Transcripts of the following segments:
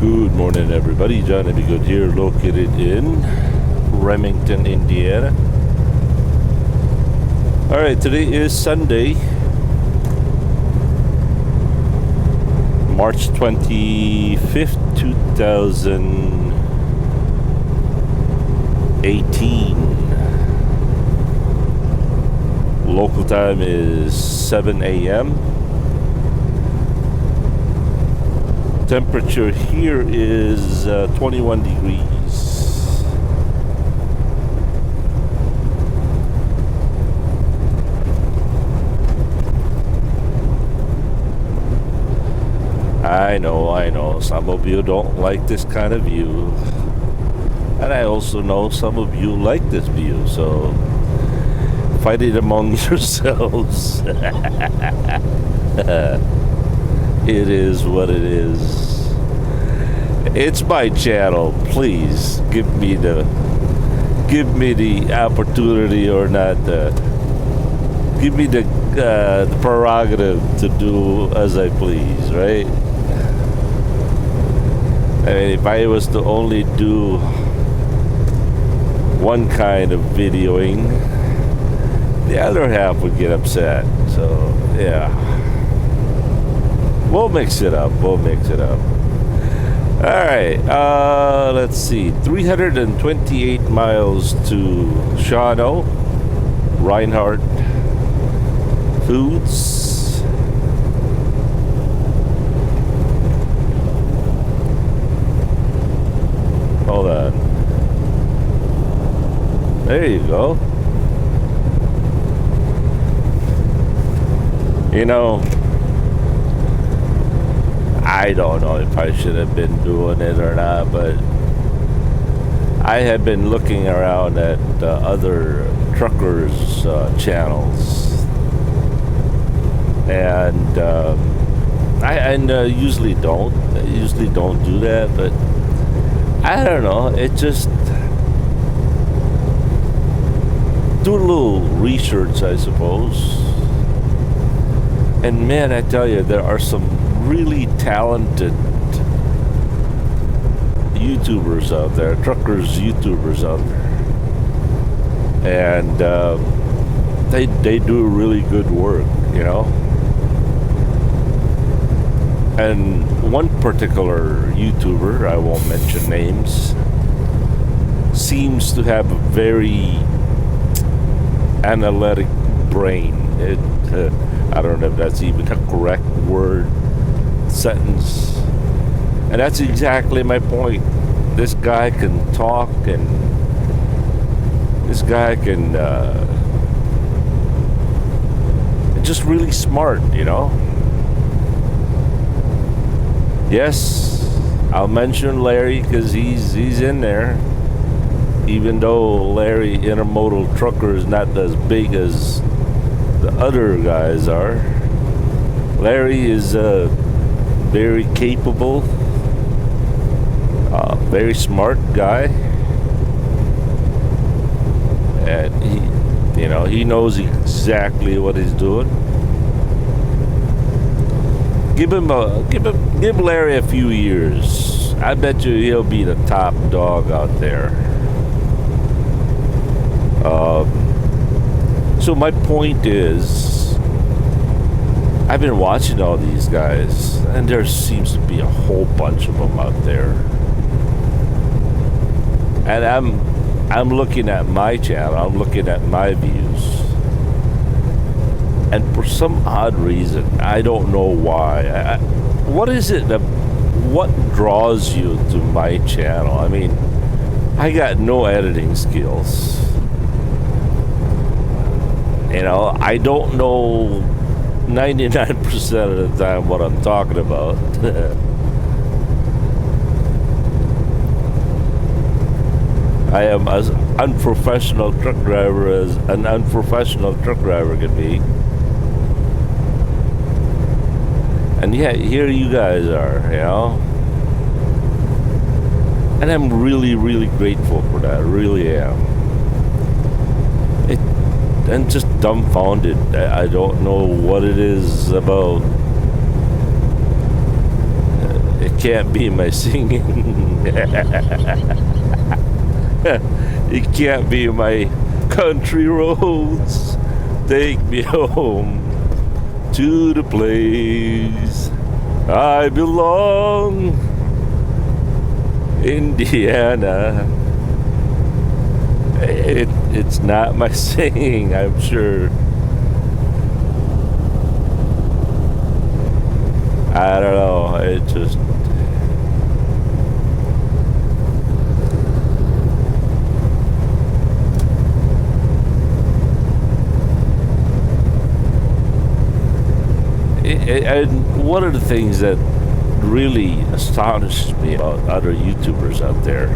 Good morning, everybody. Johnny B. Good here, located in Remington, Indiana. All right, today is Sunday, March 25th, 2018. Local time is 7 a.m. Temperature here is 21 degrees. I know, some of you don't like this kind of view. And I also know some of you like this view, so fight it among yourselves. It is what it is. It's my channel. Please give me the opportunity, or not. Give me the prerogative to do as I please, right? I mean, if I was to only do one kind of videoing, the other half would get upset. So yeah. We'll mix it up. All right. Let's see. 328 miles to Shawano. Reinhardt Foods. Hold on. There you go. You know, I don't know if I should have been doing it or not, but I have been looking around at other truckers' channels, and I usually don't do that, but I don't know. It just do a little research, I suppose, and man, I tell you, there are some really talented YouTubers out there, truckers YouTubers out there, and they do really good work, you know. And one particular YouTuber, I won't mention names, seems to have a very analytic brain. I don't know if that's even a correct sentence, and that's exactly my point. This guy can talk, and this guy can just really smart, you know. Yes, I'll mention Larry because he's in there, even though Larry Intermodal Trucker is not as big as the other guys are. Larry is very capable, very smart guy, and he knows exactly what he's doing. Give Larry a few years. I bet you he'll be the top dog out there. So my point is, I've been watching all these guys, and there seems to be a whole bunch of them out there. And I'm looking at my channel, I'm looking at my views, and for some odd reason, I don't know why. What is it what draws you to my channel? I mean, I got no editing skills. You know, I don't know 99% of the time what I'm talking about. I am as unprofessional truck driver as an unprofessional truck driver can be. And yeah, here you guys are, you know. And I'm really, really grateful for that. I really am. I'm just dumbfounded. I don't know what it is about. It can't be my singing. It can't be my country roads. Take me home to the place I belong, Indiana. It's not my singing, I'm sure. I don't know. It just. And one of the things that really astonished me about other YouTubers out there,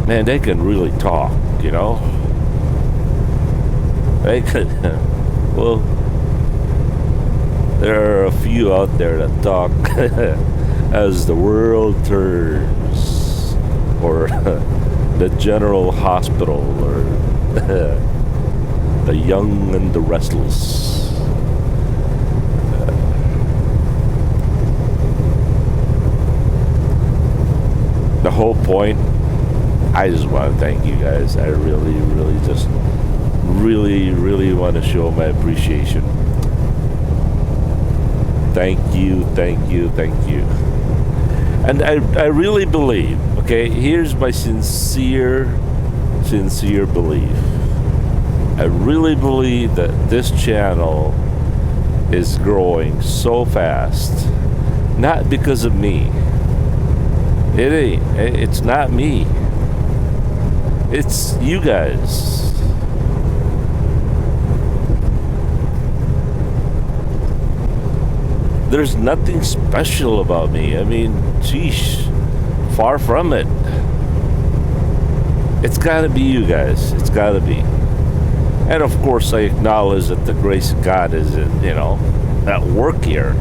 man, they can really talk, you know? They could, well, there are a few out there that talk as the world turns, or the General Hospital, or the Young and the Restless. The whole point, I just want to thank you guys. I really want to show my appreciation. Thank you. And I really believe, okay, here's my sincere belief. I really believe that this channel is growing so fast, not because of me. It ain't. It's not me. It's you guys. There's nothing special about me. I mean, sheesh, far from it. It's gotta be you guys. It's gotta be. And of course, I acknowledge that the grace of God is, at work here.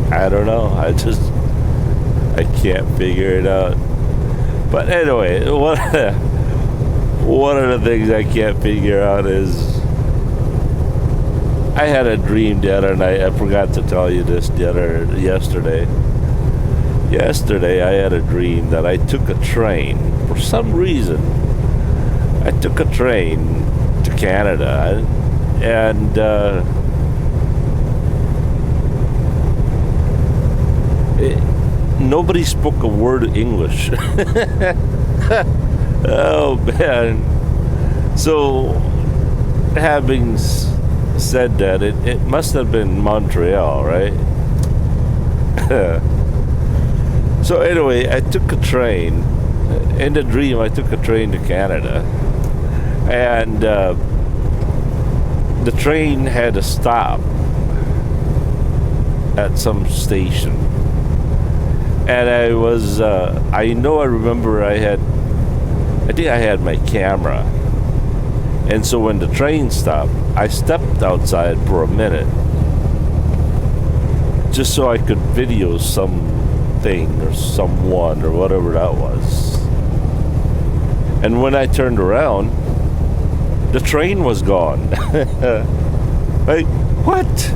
I don't know. I can't figure it out. But anyway, one of the things I can't figure out is I had a dream the other night. I forgot to tell you this yesterday. Yesterday I had a dream that I took a train. For some reason, I took a train to Canada, and nobody spoke a word of English. Oh man. So having said that, it must have been Montreal, right? So anyway, I took a train. In the dream, I took a train to Canada, and the train had to stop at some station. And I was, I remember I think I had my camera. And so when the train stopped, I stepped outside for a minute, just so I could video something or someone or whatever that was. And when I turned around, the train was gone. Like, what?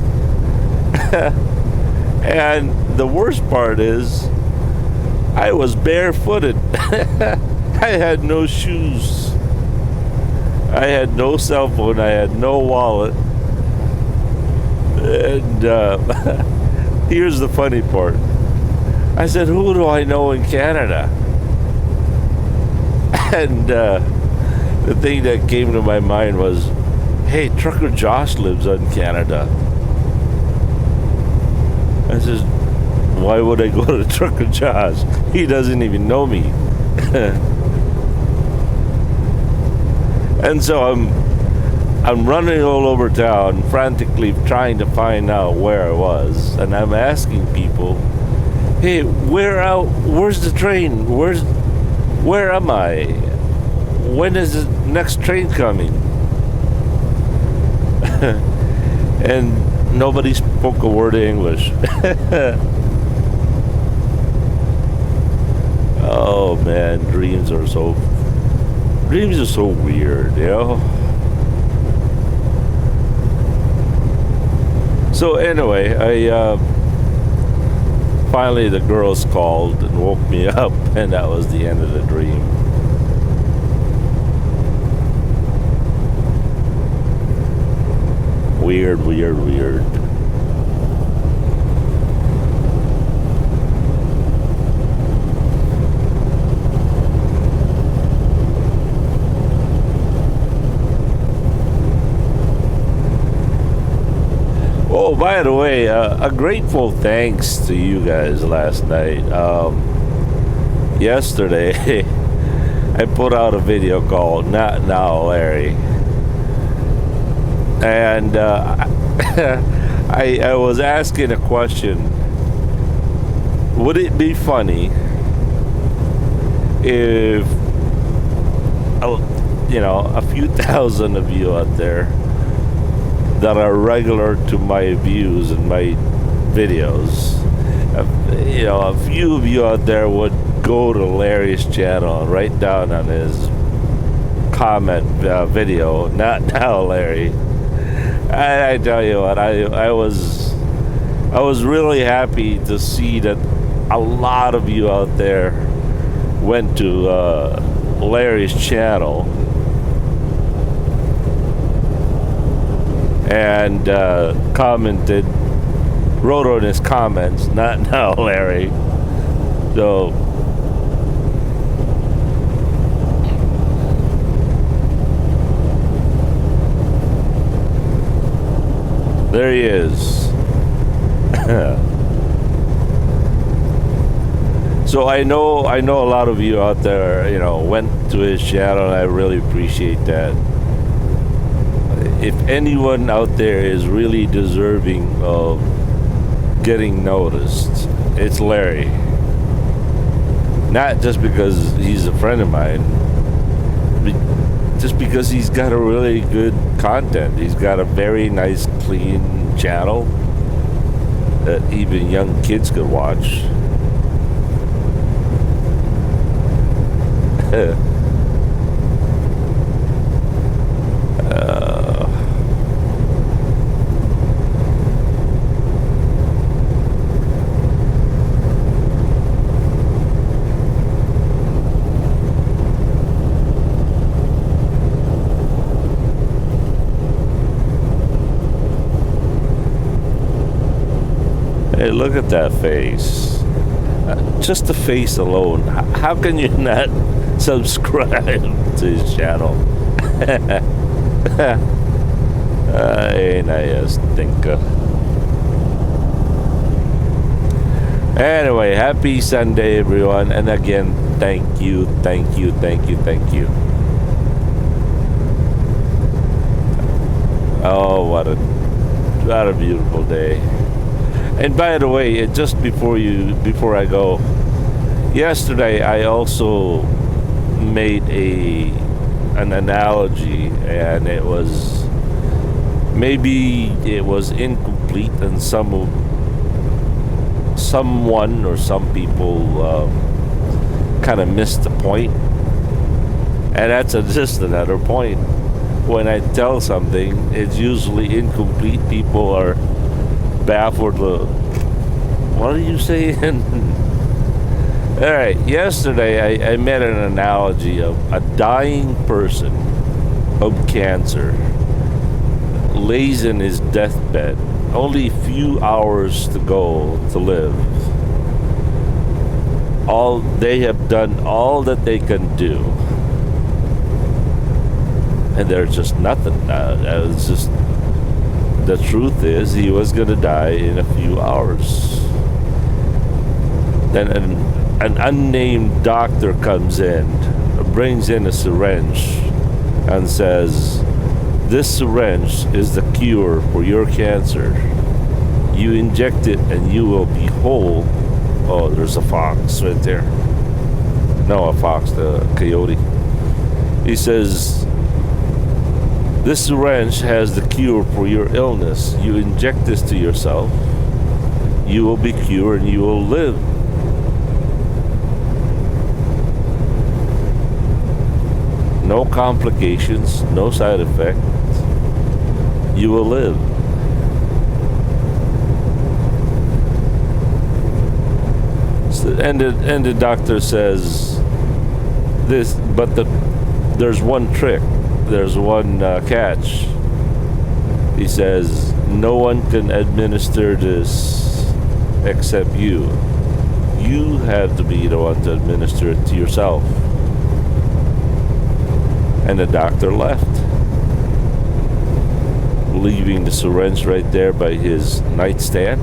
And the worst part is, I was barefooted. I had no shoes. I had no cell phone. I had no wallet. And here's the funny part. I said, who do I know in Canada? And the thing that came to my mind was, hey, Trucker Josh lives in Canada. I said, why would I go to Trucker Josh? He doesn't even know me. And so I'm running all over town, frantically trying to find out where I was, and I'm asking people, hey, where's the train? Where am I? When is the next train coming? And nobody spoke a word of English. Oh man, dreams are so weird, you know? So anyway, I finally the girls called and woke me up, and that was the end of the dream. Weird, weird, weird. Oh, by the way, a grateful thanks to you guys last night. Yesterday, I put out a video called Not Now, Larry. And I was asking a question. Would it be funny if, a few thousand of you out there that are regular to my views and my videos, a few of you out there would go to Larry's channel and write down on his comment video, Not Now, Larry. And I tell you what, I was really happy to see that a lot of you out there went to Larry's channel and commented, wrote on his comments, Not Now, Larry. So there he is. So I know a lot of you out there, went to his channel, and I really appreciate that. If anyone out there is really deserving of getting noticed, it's Larry. Not just because he's a friend of mine, but just because he's got a really good content. He's got a very nice, clean channel that even young kids could watch. Hey, look at that face. Just the face alone. How can you not subscribe to his channel? Ain't I a stinker? Anyway, happy Sunday, everyone. And again, thank you. Oh, what a beautiful day. And by the way, just before I go, yesterday I also made an analogy, and it was incomplete, and someone or some people kind of missed the point. And that's just another point. When I tell something, it's usually incomplete. People are baffled. What are you saying? All right, yesterday I made an analogy of a dying person of cancer lays in his deathbed, only a few hours to go to live. They have done all that they can do, and there's just nothing. It's just, the truth is, he was going to die in a few hours. Then an unnamed doctor comes in, brings in a syringe, and says, "This syringe is the cure for your cancer. You inject it and you will be whole." Oh, there's a fox right there. No, a fox, the coyote. He says, this syringe has the cure for your illness. You inject this to yourself, you will be cured and you will live. No complications, no side effects. You will live. And the doctor says this, but there's one trick. There's one catch. He says, no one can administer this except you. You have to be the one to administer it to yourself. And the doctor left, leaving the syringe right there by his nightstand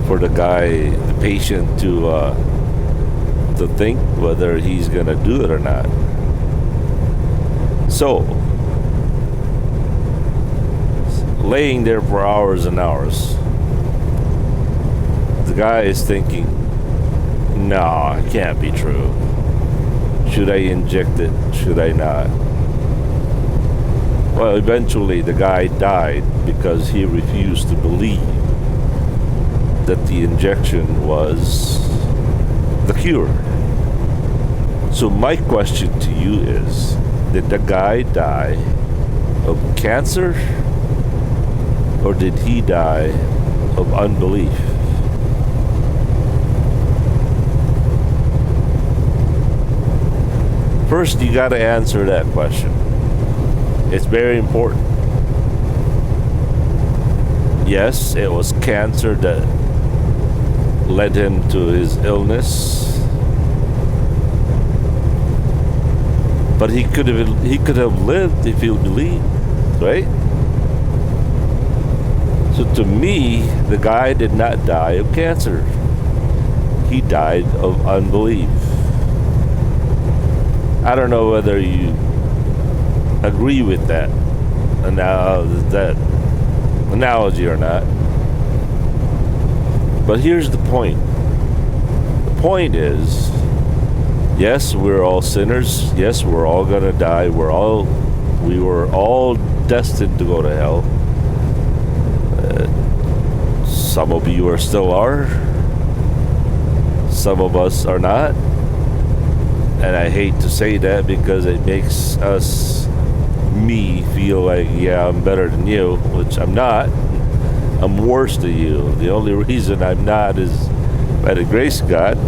for the guy, the patient, to think whether he's gonna do it or not. So, laying there for hours and hours, the guy is thinking, no, it can't be true. Should I inject it? Should I not? Well, eventually the guy died because he refused to believe that the injection was the cure. So my question to you is, did the guy die of cancer or did he die of unbelief? First, you got to answer that question. It's very important. Yes, it was cancer that led him to his illness, but he could have lived if he believed, right? So to me, the guy did not die of cancer. He died of unbelief. I don't know whether you agree with that analogy or not. But here's the point. The point is, yes, we're all sinners. Yes, we're all gonna die. We were all destined to go to hell. Some of you still are. Some of us are not. And I hate to say that because it makes me feel like, yeah, I'm better than you, which I'm not. I'm worse than you. The only reason I'm not is by the grace of God.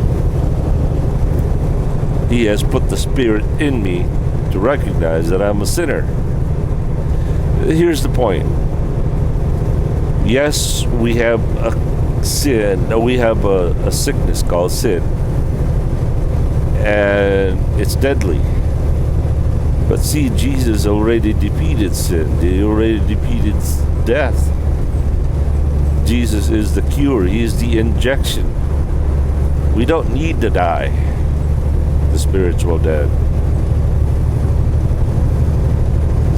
He has put the Spirit in me to recognize that I'm a sinner. Here's the point. Yes, we have a sin. No, we have a sickness called sin. And it's deadly. But see, Jesus already defeated sin. He already defeated death. Jesus is the cure. He is the injection. We don't need to die the spiritual dead.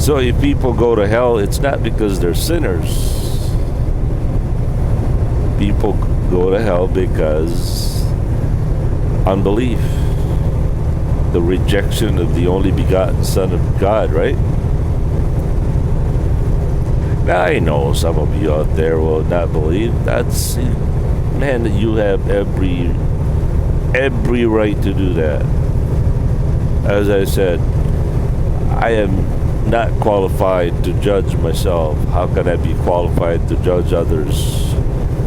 So if people go to hell, it's not because they're sinners. People go to hell because unbelief. The rejection of the only begotten Son of God, right? Now, I know some of you out there will not believe. That's, man, you have every right to do that. As I said, I am not qualified to judge myself. How can I be qualified to judge others?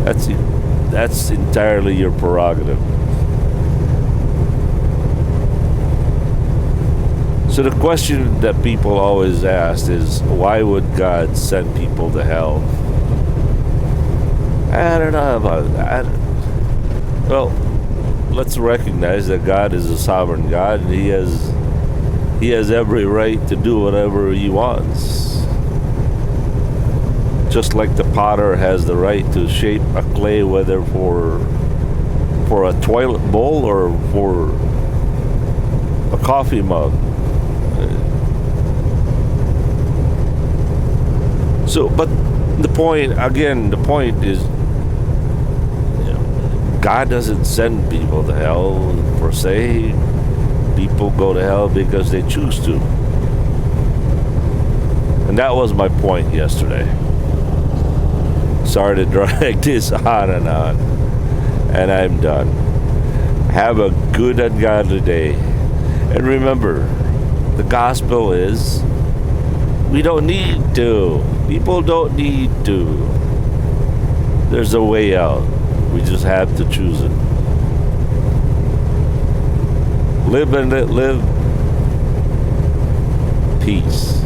That's entirely your prerogative. So the question that people always ask is, why would God send people to hell? I don't know about that. Well, let's recognize that God is a sovereign God, and He has every right to do whatever He wants. Just like the potter has the right to shape a clay, whether for a toilet bowl or for a coffee mug. So, but the point is, God doesn't send people to hell per se. People go to hell because they choose to. And that was my point yesterday. Sorry to drag this on and on. And I'm done. Have a good and godly day. And remember, the gospel is we don't need to. People don't need to. There's a way out. We just have to choose it. Live and let live. Peace.